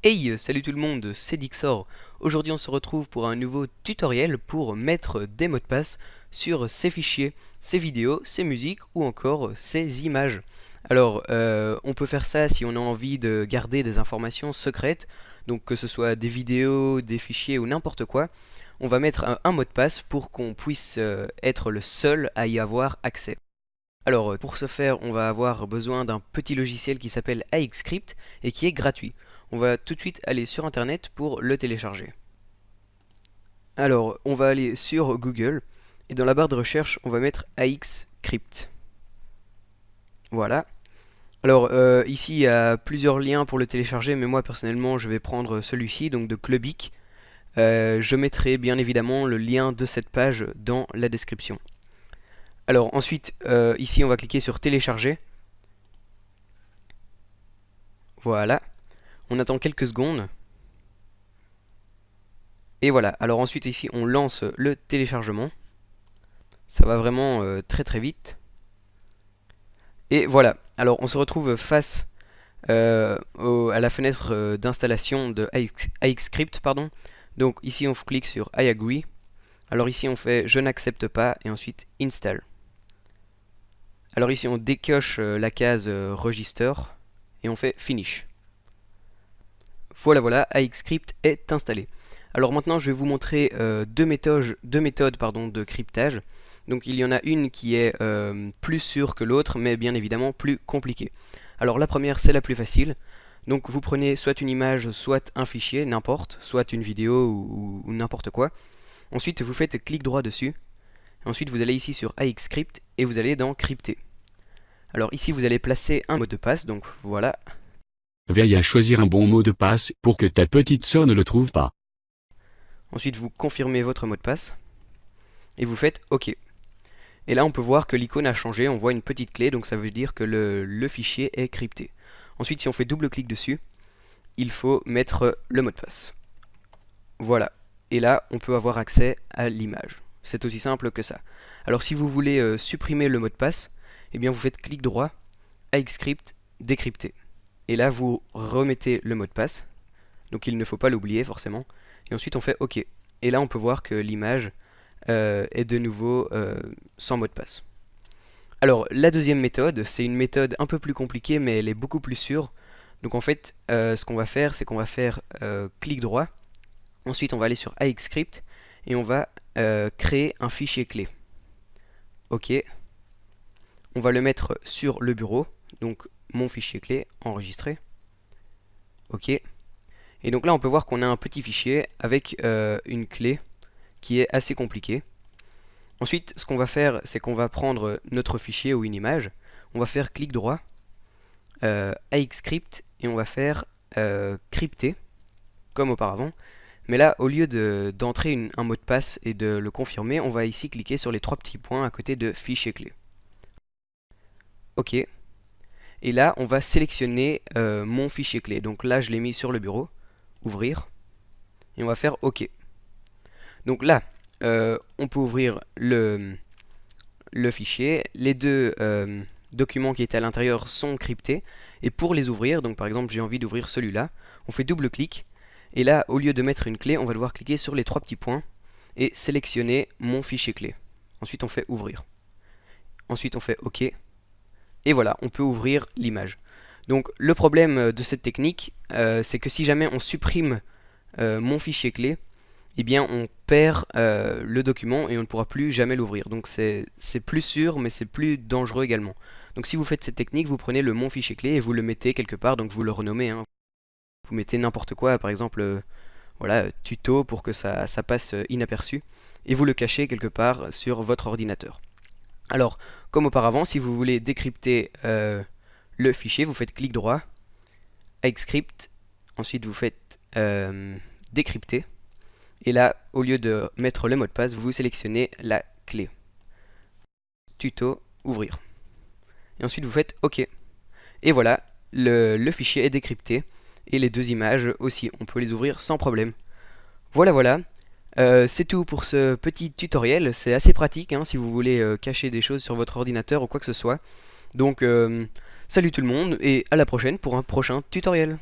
Hey, salut tout le monde, c'est Dixor. Aujourd'hui on se retrouve pour un nouveau tutoriel pour mettre des mots de passe sur ces fichiers, ces vidéos, ces musiques ou encore ces images. Alors, on peut faire ça si on a envie de garder des informations secrètes, donc que ce soit des vidéos, des fichiers ou n'importe quoi. On va mettre un mot de passe pour qu'on puisse être le seul à y avoir accès. Alors, pour ce faire, on va avoir besoin d'un petit logiciel qui s'appelle AXScript et qui est gratuit. On va tout de suite aller sur internet pour le télécharger. Alors, on va aller sur Google et dans la barre de recherche, on va mettre AXScript. Voilà. Alors, ici, il y a plusieurs liens pour le télécharger, mais moi, personnellement, je vais prendre celui-ci, donc de Clubic. Je mettrai bien évidemment le lien de cette page dans la description. Alors, ensuite, ici, on va cliquer sur télécharger. Voilà. On attend quelques secondes. Et voilà, alors ensuite ici on lance le téléchargement. Ça va vraiment très très vite. Et voilà, alors on se retrouve face à la fenêtre d'installation de AXScript, pardon. Donc ici on clique sur I agree. Alors ici on fait je n'accepte pas et ensuite install. Alors ici on décoche la case register et on fait finish. Voilà, AXScript est installé. Alors maintenant je vais vous montrer deux méthodes de cryptage. Donc il y en a une qui est plus sûre que l'autre, mais bien évidemment plus compliquée. Alors la première c'est la plus facile. Donc vous prenez soit une image, soit un fichier, n'importe, soit une vidéo ou n'importe quoi. Ensuite vous faites clic droit dessus. Ensuite vous allez ici sur AXScript et vous allez dans crypter. Alors ici vous allez placer un mot de passe, donc voilà. Veille à choisir un bon mot de passe pour que ta petite sœur ne le trouve pas. Ensuite vous confirmez votre mot de passe et vous faites OK. Et là on peut voir que l'icône a changé, on voit une petite clé, donc ça veut dire que le fichier est crypté. Ensuite si on fait double clic dessus, il faut mettre le mot de passe. Voilà. Et là on peut avoir accès à l'image. C'est aussi simple que ça. Alors si vous voulez supprimer le mot de passe, eh bien vous faites clic droit, AXScript, décrypter. Et là vous remettez le mot de passe, donc il ne faut pas l'oublier forcément. Et ensuite on fait OK. Et là on peut voir que l'image est de nouveau sans mot de passe. Alors la deuxième méthode, c'est une méthode un peu plus compliquée mais elle est beaucoup plus sûre. Donc en fait ce qu'on va faire, c'est qu'on va faire clic droit. Ensuite on va aller sur AXScript et on va créer un fichier clé. OK. On va le mettre sur le bureau, donc mon fichier clé enregistré. OK. Et donc là on peut voir qu'on a un petit fichier avec une clé qui est assez compliquée. Ensuite ce qu'on va faire, c'est qu'on va prendre notre fichier ou une image, on va faire clic droit, AXScript et on va faire crypter comme auparavant. Mais là au lieu d'entrer un mot de passe et de le confirmer, on va ici cliquer sur les trois petits points à côté de fichier clé. OK. Et là on va sélectionner mon fichier clé. Donc là je l'ai mis sur le bureau, ouvrir, et on va faire OK. Donc là on peut ouvrir le fichier. Les deux documents qui étaient à l'intérieur sont cryptés. Et pour les ouvrir, donc par exemple j'ai envie d'ouvrir celui-là, on fait double clic. Et là, au lieu de mettre une clé, on va devoir cliquer sur les trois petits points et sélectionner mon fichier clé. Ensuite on fait ouvrir. Ensuite on fait OK. Et voilà, on peut ouvrir l'image. Donc le problème de cette technique, c'est que si jamais on supprime mon fichier clé, eh bien on perd le document et on ne pourra plus jamais l'ouvrir. Donc c'est plus sûr, mais c'est plus dangereux également. Donc si vous faites cette technique, vous prenez le mon fichier clé et vous le mettez quelque part, donc vous le renommez. Hein. Vous mettez n'importe quoi, par exemple voilà, tuto pour que ça passe inaperçu, et vous le cachez quelque part sur votre ordinateur. Alors, comme auparavant, si vous voulez décrypter le fichier, vous faites clic droit, AXScript, ensuite vous faites décrypter, et là, au lieu de mettre le mot de passe, vous sélectionnez la clé. Tuto, ouvrir. Et ensuite vous faites OK. Et voilà, le fichier est décrypté, et les deux images aussi, on peut les ouvrir sans problème. Voilà. C'est tout pour ce petit tutoriel, c'est assez pratique hein, si vous voulez cacher des choses sur votre ordinateur ou quoi que ce soit. Donc salut tout le monde et à la prochaine pour un prochain tutoriel.